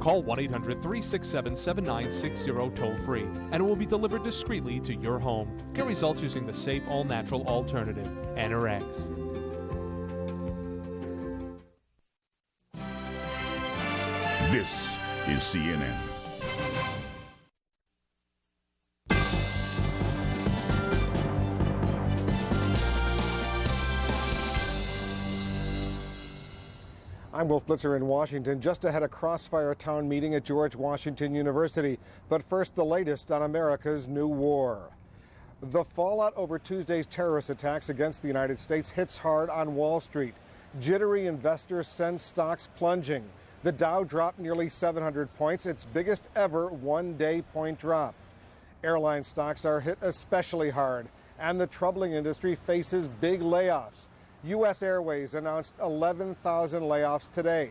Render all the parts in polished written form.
Call 1-800-367-7960 toll-free, and it will be delivered discreetly to your home. Get results using the safe, all-natural alternative, Enter-X. This is CNN. I'm Wolf Blitzer in Washington, just ahead of Crossfire Town meeting at George Washington University. But first, the latest on America's new war. The fallout over Tuesday's terrorist attacks against the United States hits hard on Wall Street. Jittery investors send stocks plunging. The Dow dropped nearly 700 points, its biggest ever one-day point drop. Airline stocks are hit especially hard, and the troubling industry faces big layoffs. U.S. Airways announced 11,000 layoffs today.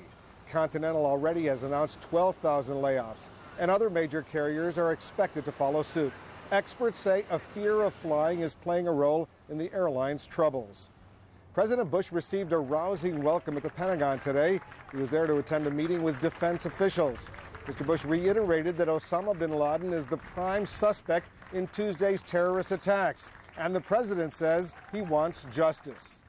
Continental already has announced 12,000 layoffs, and other major carriers are expected to follow suit. Experts say a fear of flying is playing a role in the airline's troubles. President Bush received a rousing welcome at the Pentagon today. He was there to attend a meeting with defense officials. Mr. Bush reiterated that Osama bin Laden is the prime suspect in Tuesday's terrorist attacks, and the president says he wants justice.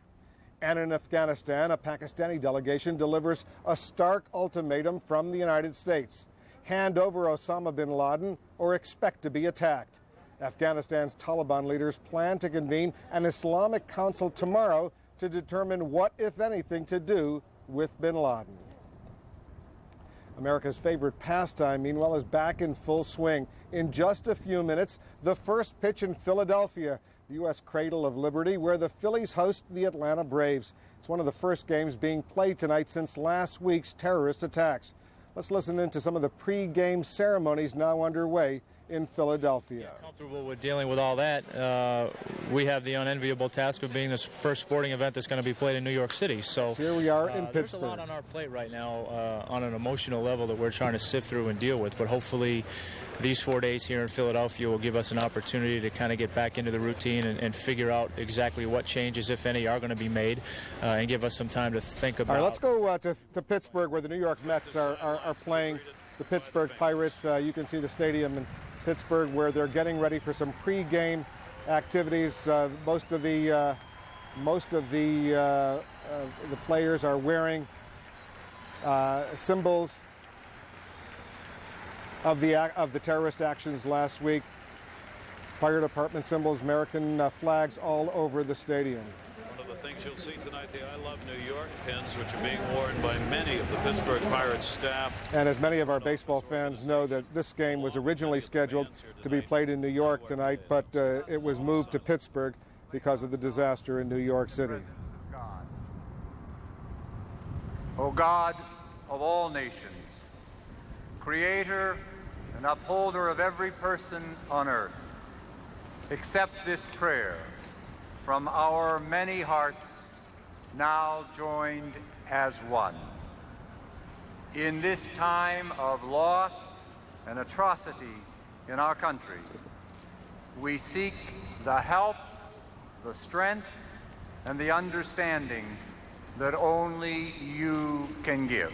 And in Afghanistan, a Pakistani delegation delivers a stark ultimatum from the United States. Hand over Osama bin Laden or expect to be attacked. Afghanistan's Taliban leaders plan to convene an Islamic Council tomorrow to determine what, if anything, to do with bin Laden. America's favorite pastime, meanwhile, is back in full swing. In just a few minutes, the first pitch in Philadelphia, the U.S. cradle of liberty, where the Phillies host the Atlanta Braves. It's one of the first games being played tonight since last week's terrorist attacks. Let's listen in to some of the pre-game ceremonies now underway in Philadelphia. Comfortable with dealing with all that. We have the unenviable task of being the first sporting event that's going to be played in New York City. So here we are in Pittsburgh. There's a lot on our plate right now on an emotional level that we're trying to sift through and deal with. But hopefully these 4 days here in Philadelphia will give us an opportunity to kind of get back into the routine and figure out exactly what changes, if any, are going to be made and give us some time to think about. All right, let's go to Pittsburgh, where the New York Mets are playing the Pittsburgh Pirates. You can see the stadium in Pittsburgh, where they're getting ready for some pre-game activities. Most of the players are wearing symbols of the terrorist actions last week. Fire department symbols, American flags all over the stadium. One of the things you'll see tonight, the I Love New York pins, which are being worn by many of the Pittsburgh Pirates staff. And as many of our baseball fans know, that this game was originally scheduled to be played in New York tonight, but it was moved to Pittsburgh because of the disaster in New York City. O God of all nations, creator and upholder of every person on earth, accept this prayer from our many hearts now joined as one. In this time of loss and atrocity in our country, we seek the help, the strength, and the understanding that only you can give.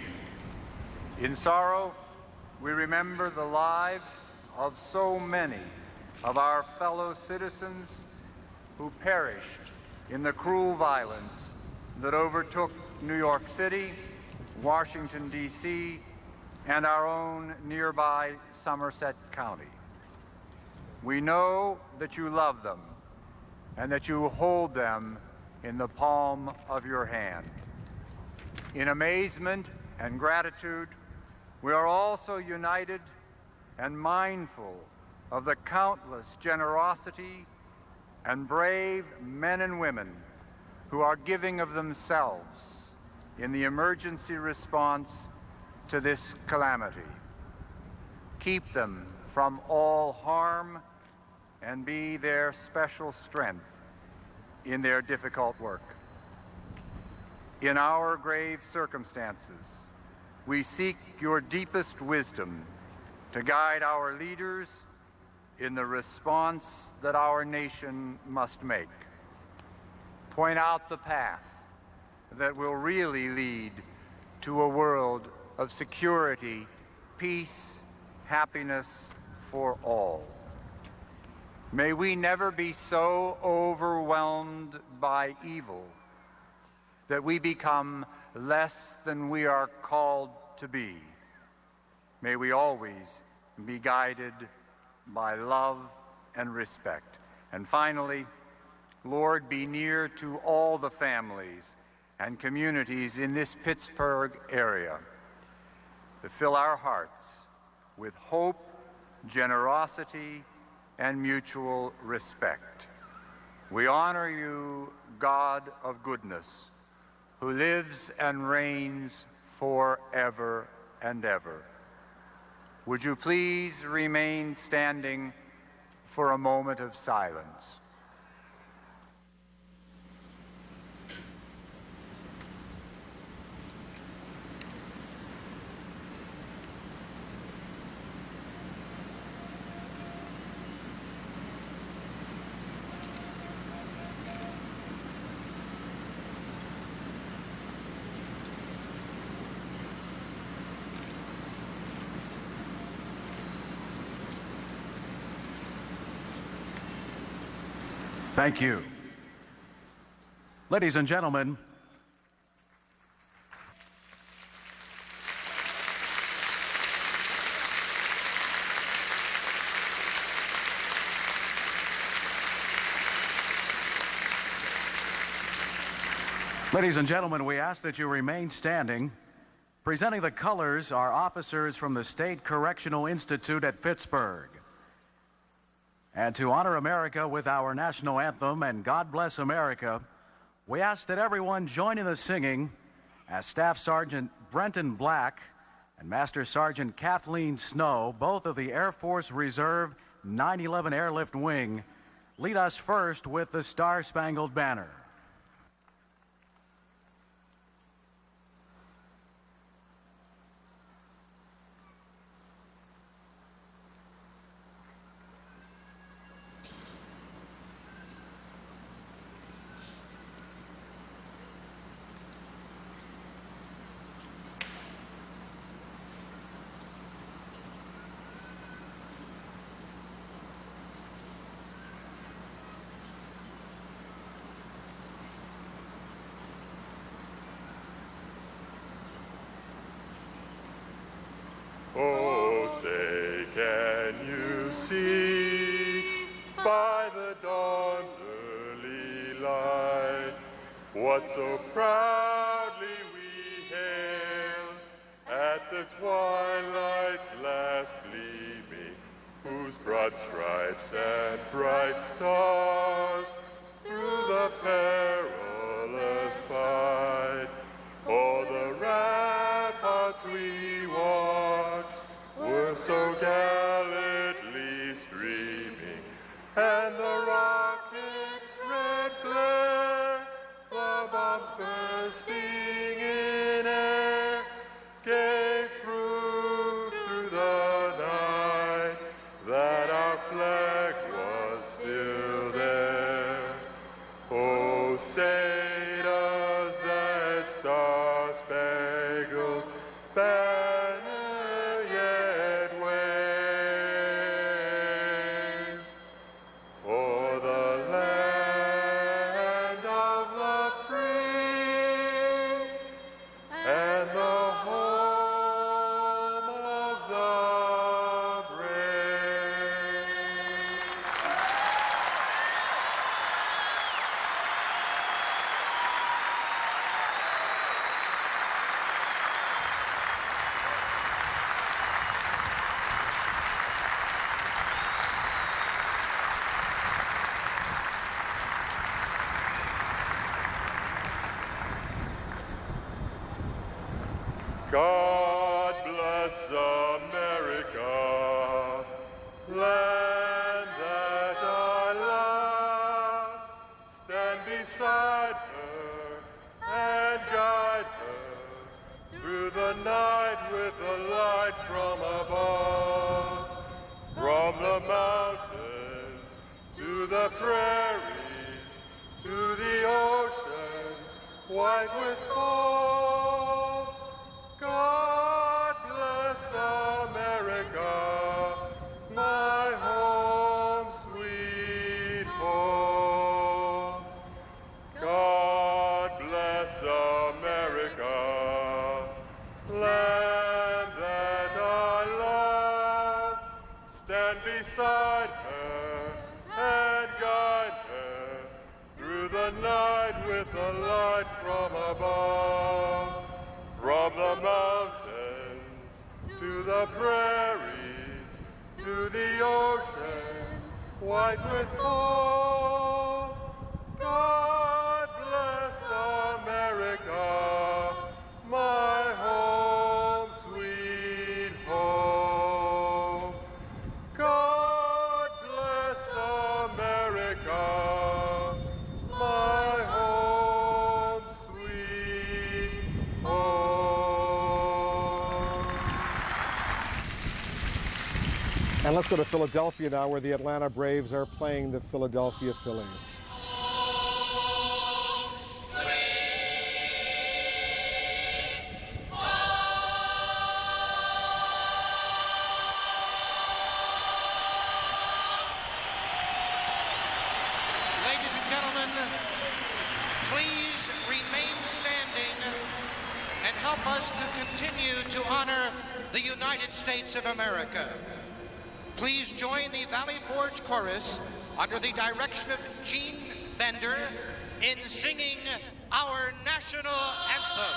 In sorrow, we remember the lives of so many of our fellow citizens who perished in the cruel violence that overtook New York City, Washington, D.C., and our own nearby Somerset County. We know that you love them and that you hold them in the palm of your hand. In amazement and gratitude, we are also united and mindful of the countless generosity and brave men and women who are giving of themselves in the emergency response to this calamity. Keep them from all harm and be their special strength in their difficult work. In our grave circumstances, we seek your deepest wisdom to guide our leaders in the response that our nation must make. Point out the path that will really lead to a world of security peace, happiness for all. May we never be so overwhelmed by evil that we become less than we are called to be. May we always be guided by love and respect. And finally, Lord, be near to all the families and communities in this Pittsburgh area to fill our hearts with hope, generosity, and mutual respect. We honor you, God of goodness, who lives and reigns forever and ever. Would you please remain standing for a moment of silence? Thank you. Ladies and gentlemen, we ask that you remain standing. Presenting the colors are officers from the State Correctional Institute at Pittsburgh. And to honor America with our national anthem and God Bless America, we ask that everyone join in the singing as Staff Sergeant Brenton Black and Master Sergeant Kathleen Snow, both of the Air Force Reserve 911 Airlift Wing, lead us first with the Star-Spangled Banner. Oh, say, can you see by the dawn's early light what so proudly we hailed at the twilight's last gleaming, whose broad stripes and bright stars through the perilous fight o'er the ramparts we watched were so gallantly streaming, and the rocket's red glare, the bombs bursting in air, gave proof through the night that our flag was still there. Oh, say does that star-spangled banner yet wave o'er the land of the free and the home of the brave? God bless America, land that I love. Stand beside her and guide her through the night with a light from above. From the mountains to the prairies, to the oceans white with foam. God bless America. bright with hope. God bless America, my home, sweet home. God bless America, my home, sweet home. And let's go to Philadelphia now, where the Atlanta Braves are playing the Philadelphia Phillies. Ladies and gentlemen, please remain standing and help us to continue to honor the United States of America. Please join the Valley Forge Chorus under the direction of Gene Bender in singing our national anthem.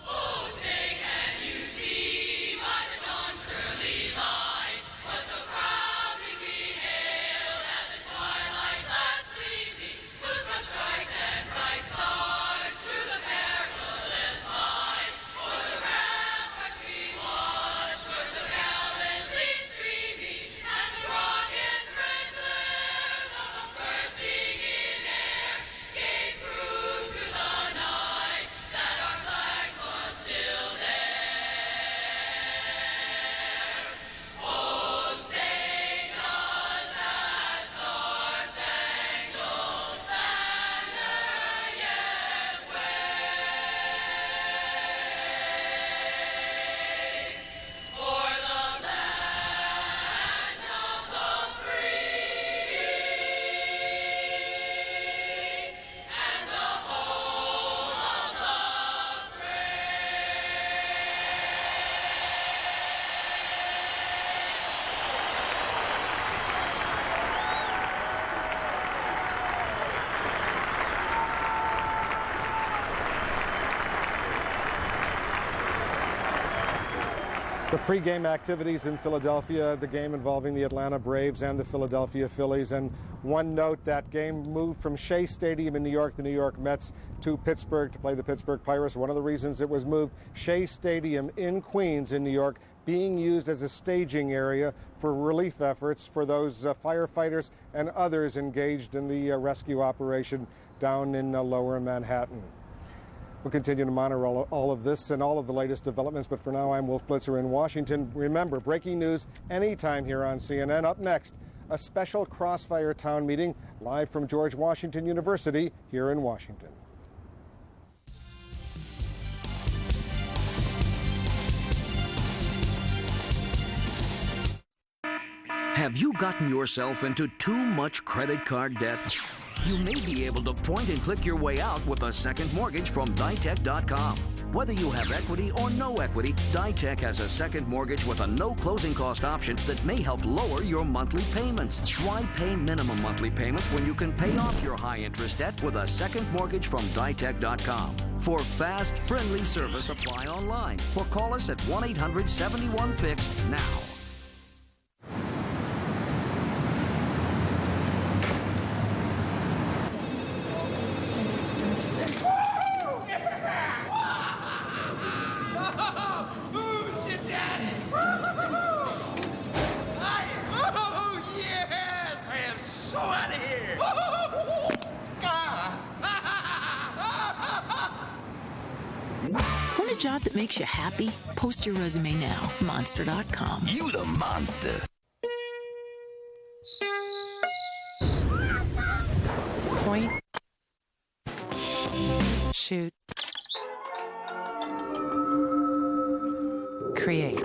Oh, say can you see by the dawn's early light what so proudly we hailed at the twilight's last gleaming, whose broad stripes and bright stars through the perilous fight o'er the ramparts we watched were so gallantly streaming, and the rocket's red glare, the bombs bursting in air, gave proof through the night that our flag was still there. Oh, say does that star-spangled banner yet wave o'er the land of the free and the home of the The pregame activities in Philadelphia, the game involving the Atlanta Braves and the Philadelphia Phillies. And one note, that game moved from Shea Stadium in New York, the New York Mets, to Pittsburgh to play the Pittsburgh Pirates. One of the reasons it was moved, Shea Stadium in Queens in New York, being used as a staging area for relief efforts for those firefighters and others engaged in the rescue operation down in lower Manhattan. We'll continue to monitor all of this and all of the latest developments, but for now, I'm Wolf Blitzer in Washington. Remember, breaking news anytime here on CNN. Up next, a special Crossfire Town meeting live from George Washington University here in Washington. Have you gotten yourself into too much credit card debt? You may be able to point and click your way out with a second mortgage from Ditech.com. Whether you have equity or no equity, Ditech has a second mortgage with a no closing cost option that may help lower your monthly payments. Why pay minimum monthly payments when you can pay off your high interest debt with a second mortgage from Ditech.com? For fast, friendly service, apply online or call us at 1-800-71-FIX now. Want a job that makes you happy? Post your resume now. Monster.com. You the monster. Point. Shoot. Create.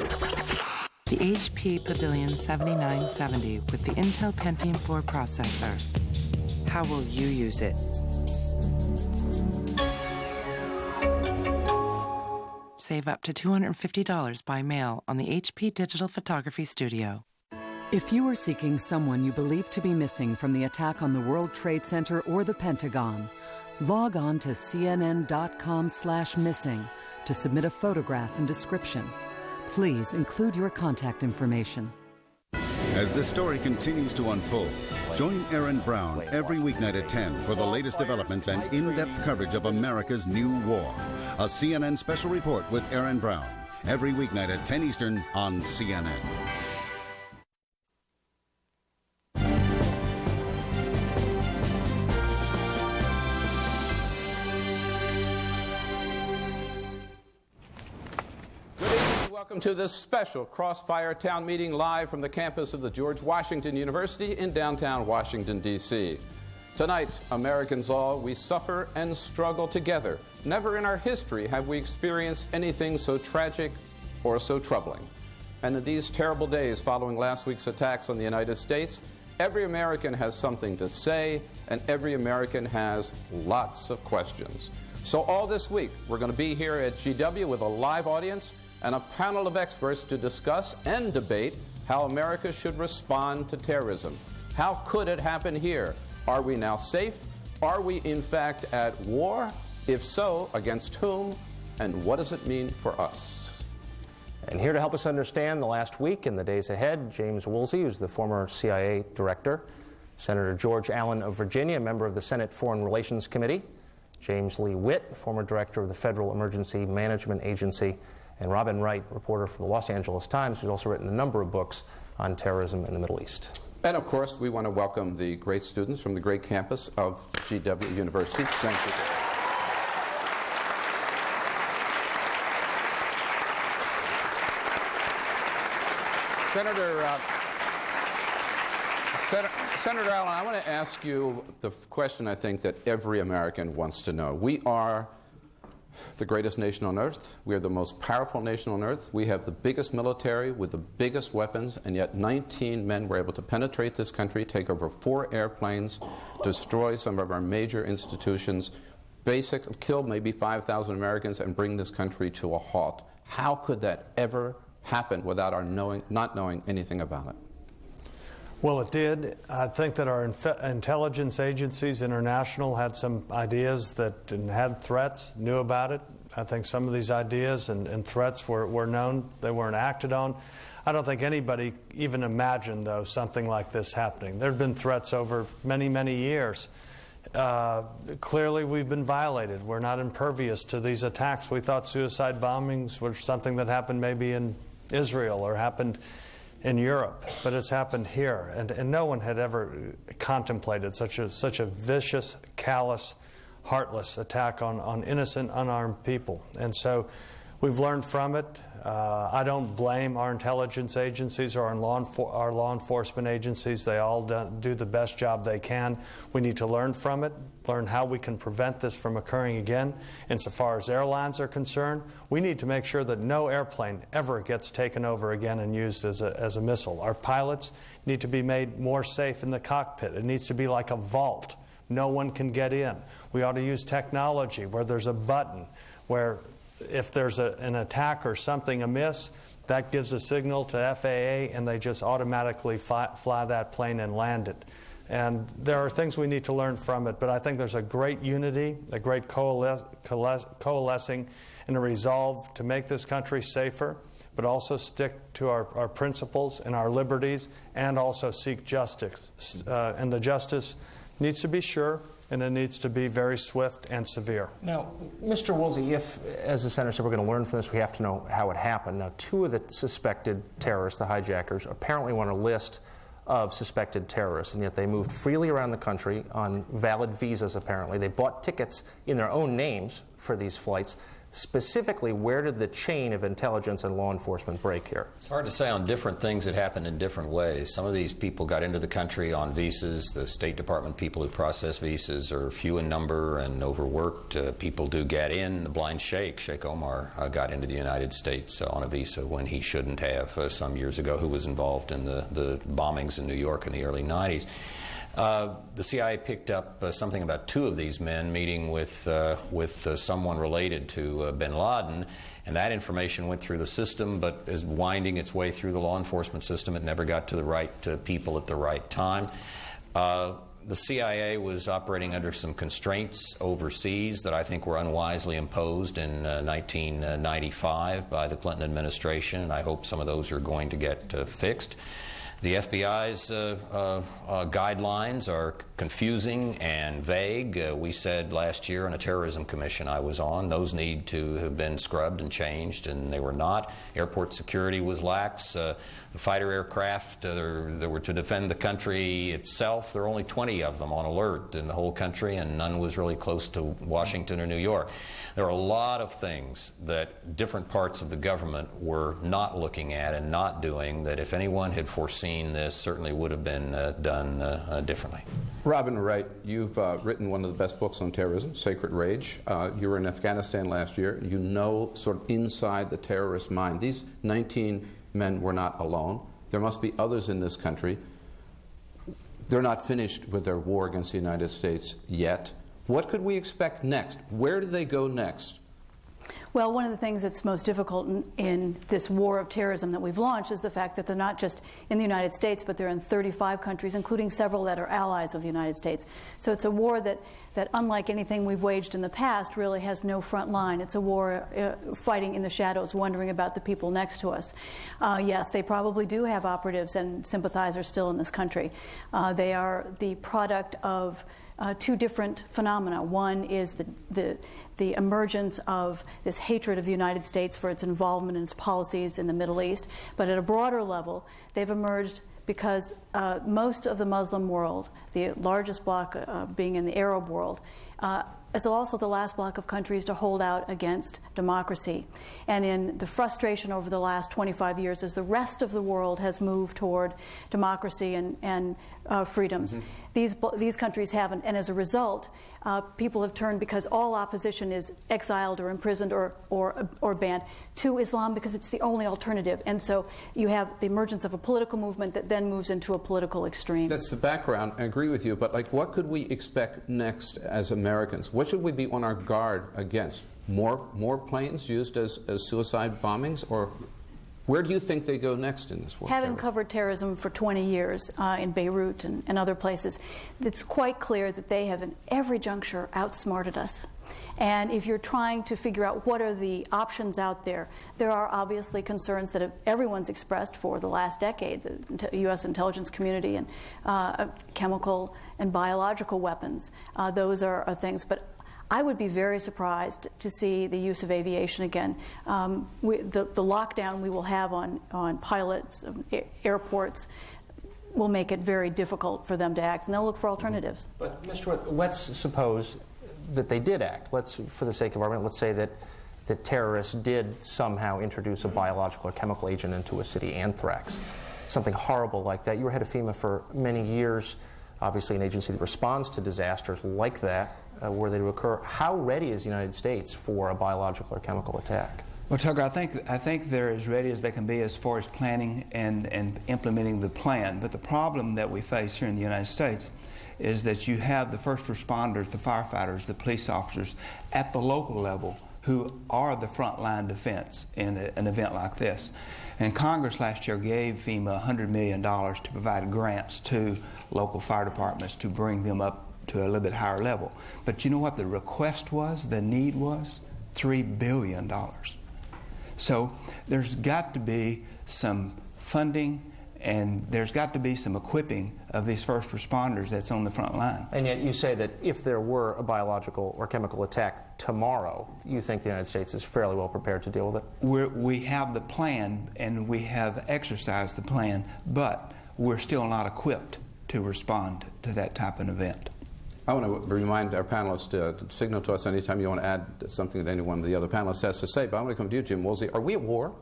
The HP Pavilion 7970 with the Intel Pentium 4 processor. How will you use it? Save up to $250 by mail on the HP Digital Photography Studio. If you are seeking someone you believe to be missing from the attack on the World Trade Center or the Pentagon, log on to cnn.com/missing to submit a photograph and description. Please include your contact information. As this story continues to unfold, join Aaron Brown every weeknight at 10 for the latest developments and in-depth coverage of America's new war. A CNN special report with Aaron Brown every weeknight at 10 Eastern on CNN. Welcome to this special Crossfire Town Meeting live from the campus of the George Washington University in downtown Washington, D.C. Tonight, Americans all, we suffer and struggle together. Never in our history have we experienced anything so tragic or so troubling. And in these terrible days following last week's attacks on the United States, every American has something to say, and every American has lots of questions. So all this week, we're going to be here at GW with a live audience and a panel of experts to discuss and debate how America should respond to terrorism. How could it happen here? Are we now safe? Are we in fact at war? If so, against whom? And what does it mean for us? And here to help us understand the last week and the days ahead, James Woolsey, who's the former CIA director, Senator George Allen of Virginia, member of the Senate Foreign Relations Committee, James Lee Witt, former director of the Federal Emergency Management Agency, and Robin Wright, reporter for the Los Angeles Times, who's also written a number of books on terrorism in the Middle East. And of course, we want to welcome the great students from the great campus of GW University. Thank you. Senator Allen, I want to ask you the question I think that every American wants to know. We are the greatest nation on earth. We are the most powerful nation on earth. We have the biggest military with the biggest weapons, and yet 19 men were able to penetrate this country, take over 4 airplanes, destroy some of our major institutions, kill maybe 5,000 Americans, and bring this country to a halt. How could that ever happen without our not knowing anything about it? Well, it did. I think that our intelligence agencies, international, had some ideas that and had threats, knew about it. I think some of these ideas and threats were known. They weren't acted on. I don't think anybody even imagined, though, something like this happening. There have been threats over many, many years. Clearly, we've been violated. We're not impervious to these attacks. We thought suicide bombings were something that happened maybe in Israel or happened in Europe, but it's happened here, and no one had ever contemplated such a vicious, callous, heartless attack on innocent, unarmed people. And so we've learned from it. I don't blame our intelligence agencies or our law enforcement agencies. They all do the best job they can. We need to learn from it, learn how we can prevent this from occurring again. Insofar as airlines are concerned, we need to make sure that no airplane ever gets taken over again and used as a missile. Our pilots need to be made more safe in the cockpit. It needs to be like a vault. No one can get in. We ought to use technology where there's a button where if there's an attack or something amiss, that gives a signal to FAA and they just automatically fly that plane and land it. And there are things we need to learn from it, but I think there's a great unity, a great coalescing, and a resolve to make this country safer, but also stick to our principles and our liberties, and also seek justice. And the justice needs to be sure, and it needs to be very swift and severe. Now, Mr. Woolsey, if, as the Senator said, we're going to learn from this, we have to know how it happened. Now, 2 of the suspected terrorists, the hijackers, apparently were on a list of suspected terrorists, and yet they moved freely around the country on valid visas, apparently. They bought tickets in their own names for these flights. Specifically, where did the chain of intelligence and law enforcement break here? It's hard to say on different things that happened in different ways. Some of these people got into the country on visas. The State Department people who process visas are few in number and overworked. People do get in. The blind Sheikh Omar, got into the United States on a visa when he shouldn't have some years ago, who was involved in the bombings in New York in the early 90s. The CIA picked up something about 2 of these men meeting with someone related to bin Laden, and that information went through the system, but is winding its way through the law enforcement system. It never got to the right people at the right time. The CIA was operating under some constraints overseas that I think were unwisely imposed in 1995 by the Clinton administration, and I hope some of those are going to get fixed. The FBI's guidelines are confusing and vague. We said last year on a terrorism commission I was on, those need to have been scrubbed and changed, and they were not. Airport security was lax. The fighter aircraft that were to defend the country itself, there were only 20 of them on alert in the whole country, and none was really close to Washington or New York. There are a lot of things that different parts of the government were not looking at and not doing that if anyone had foreseen this certainly would have been done differently. Robin Wright, you've written one of the best books on terrorism, Sacred Rage. You were in Afghanistan last year. You know sort of inside the terrorist mind. These 19 men were not alone. There must be others in this country. They're not finished with their war against the United States yet. What could we expect next? Where do they go next? Well, one of the things that's most difficult in this war of terrorism that we've launched is the fact that they're not just in the United States, but they're in 35 countries, including several that are allies of the United States. So it's a war that unlike anything we've waged in the past, really has no front line. It's a war fighting in the shadows, wondering about the people next to us. Yes, they probably do have operatives and sympathizers still in this country. They are the product of two different phenomena. One is the emergence of this hatred of the United States for its involvement in its policies in the Middle East. But at a broader level, they've emerged because most of the Muslim world, the largest bloc being in the Arab world, is also the last bloc of countries to hold out against democracy. And in the frustration over the last 25 years as the rest of the world has moved toward democracy and freedoms, these countries haven't. And as a result, people have turned, because all opposition is exiled or imprisoned or banned, to Islam because it's the only alternative. And so you have the emergence of a political movement that then moves into a political extreme. That's the background. I agree with you. But what could we expect next as Americans? What should we be on our guard against? More planes used as suicide bombings? Or where do you think they go next in this war? Having covered terrorism for 20 years in Beirut and other places, it's quite clear that they have, in every juncture, outsmarted us. And if you're trying to figure out what are the options out there, there are obviously concerns that everyone's expressed for the last decade, the U.S. intelligence community, and chemical and biological weapons. Those are things. But I would be very surprised to see the use of aviation again. The lockdown we will have on pilots, airports, will make it very difficult for them to act, and they'll look for alternatives. But, Mr. Witt, let's suppose that they did act. Let's, for the sake of argument, let's say that terrorists did somehow introduce a biological or chemical agent into a city, anthrax, something horrible like that. You were head of FEMA for many years, obviously an agency that responds to disasters like that. Were they to occur, how ready is the United States for a biological or chemical attack? Well, Tucker, I think they're as ready as they can be as far as planning and implementing the plan. But the problem that we face here in the United States is that you have the first responders, the firefighters, the police officers at the local level who are the frontline defense in an event like this. And Congress last year gave FEMA $100 million to provide grants to local fire departments to bring them up to a little bit higher level. But you know what the request was, the need was? $3 billion. So there's got to be some funding and there's got to be some equipping of these first responders that's on the front line. And yet you say that if there were a biological or chemical attack tomorrow, you think the United States is fairly well prepared to deal with it? We have the plan and we have exercised the plan, but we're still not equipped to respond to that type of event. I want to remind our panelists to signal to us anytime you want to add something that any one of the other panelists has to say. But I'm going to come to you, Jim Woolsey. Are we at war?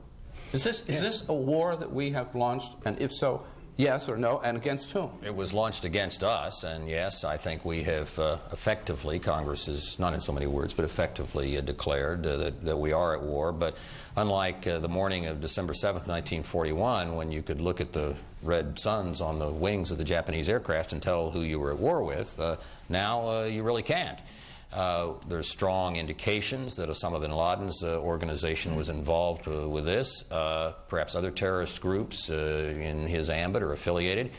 Is this a war that we have launched? And if so, yes or no, and against whom? It was launched against us, and yes, I think we have effectively, Congress is not in so many words, but effectively declared that we are at war. But unlike the morning of December 7th, 1941, when you could look at the red suns on the wings of the Japanese aircraft and tell who you were at war with, now you really can't. There's strong indications that Osama bin Laden's organization was involved with this. Perhaps other terrorist groups in his ambit are affiliated.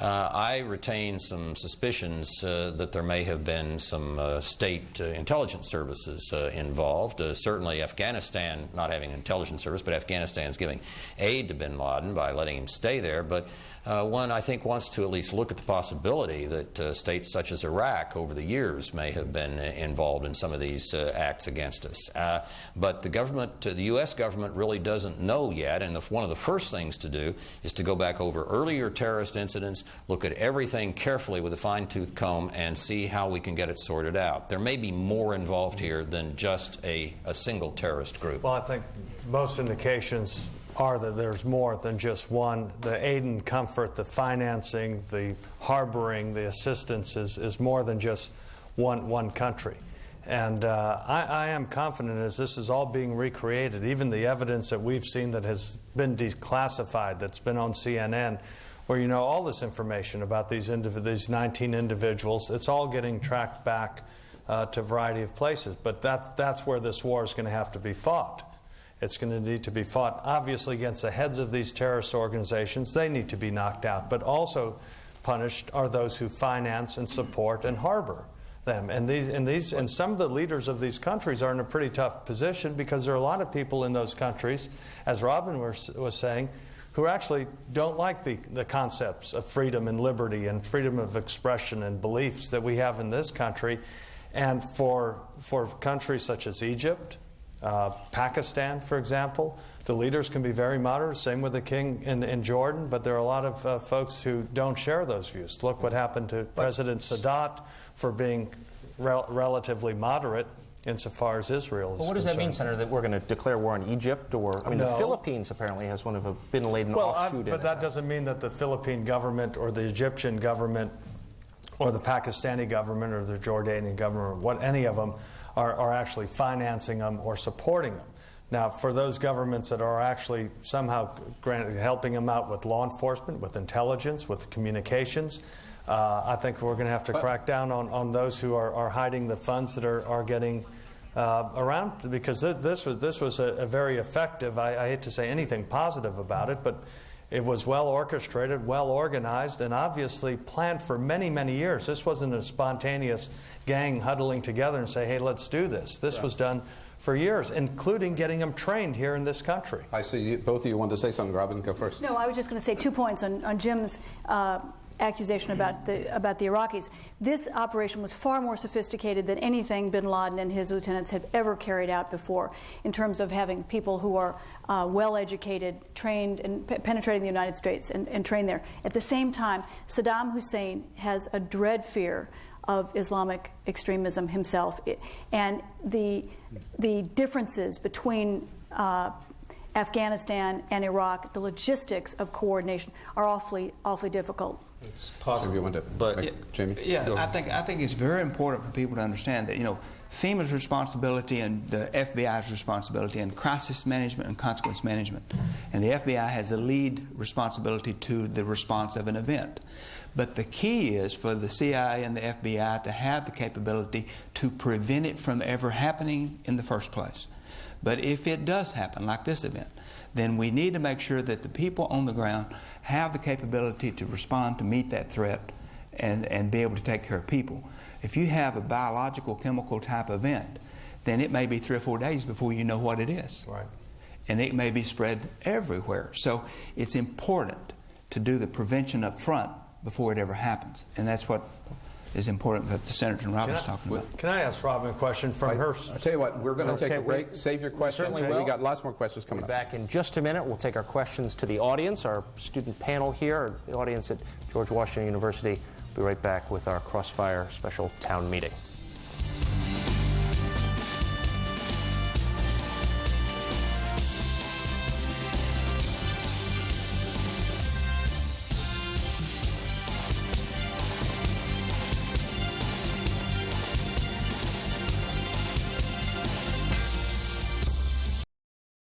I retain some suspicions that there may have been some state intelligence services involved. Certainly Afghanistan, not having an intelligence service, but Afghanistan's giving aid to bin Laden by letting him stay there. But one, I think, wants to at least look at the possibility that states such as Iraq over the years may have been involved in some of these acts against us. But the government, the U.S. government really doesn't know yet, and one of the first things to do is to go back over earlier terrorist incidents, look at everything carefully with a fine-tooth comb, and see how we can get it sorted out. There may be more involved here than just a single terrorist group. Well, I think most indications are that there's more than just one. The aid and comfort, the financing, the harboring, the assistance is more than just one country. And I am confident as this is all being recreated, even the evidence that we've seen that has been declassified, that's been on CNN, where you know all this information about these 19 individuals, it's all getting tracked back to a variety of places. But that's where this war is going to have to be fought. It's going to need to be fought, obviously, against the heads of these terrorist organizations. They need to be knocked out. But also punished are those who finance and support and harbor them. And some of the leaders of these countries are in a pretty tough position because there are a lot of people in those countries, as Robin was saying, who actually don't like the concepts of freedom and liberty and freedom of expression and beliefs that we have in this country. And for countries such as Egypt, Pakistan, for example, the leaders can be very moderate, same with the king in Jordan, but there are a lot of folks who don't share those views. Look what happened to President Sadat for being relatively moderate insofar as Israel is Well, what does that mean, Senator, that we're going to declare war on Egypt? Or, I mean, the Philippines apparently has one of a bin Laden offshoot in it. But that doesn't mean that the Philippine government or the Egyptian government or the Pakistani government or the Jordanian government, any of them, are actually financing them or supporting them. Now, for those governments that are actually somehow helping them out with law enforcement, with intelligence, with communications, I think we're going to have to crack down on those who are hiding the funds that are getting around, because this was a very effective, I hate to say anything positive about it, but it was well orchestrated, well organized, and obviously planned for many, many years. This wasn't a spontaneous gang huddling together and say, hey, let's do this. This was done for years, including getting them trained here in this country. I see both of you want to say something. Robin, go first. No, I was just going to say 2 points on Jim's accusation about the Iraqis. This operation was far more sophisticated than anything bin Laden and his lieutenants have ever carried out before, in terms of having people who are well-educated, trained, and penetrating the United States and trained there. At the same time, Saddam Hussein has a dread fear of Islamic extremism himself, and the differences between Afghanistan and Iraq, the logistics of coordination are awfully difficult. It's possible, Jamie. Yeah, I think it's very important for people to understand that, you know, FEMA's responsibility and the FBI's responsibility and crisis management and consequence management. And the FBI has a lead responsibility to the response of an event. But the key is for the CIA and the FBI to have the capability to prevent it from ever happening in the first place. But if it does happen, like this event, then we need to make sure that the people on the ground have the capability to respond to meet that threat and be able to take care of people. If you have a biological, chemical type event, then it may be 3 or 4 days before you know what it is. Right. And it may be spread everywhere. So it's important to do the prevention up front before it ever happens. And that's what is important that the Senator and Robin is talking about. Can I ask Robin a question from her? I'll tell you what, we're going to take a break. Save your question. We got lots more questions coming up. Back in just a minute. We'll take our questions to the audience, our student panel here, the audience at George Washington University. We'll be right back with our Crossfire special town meeting.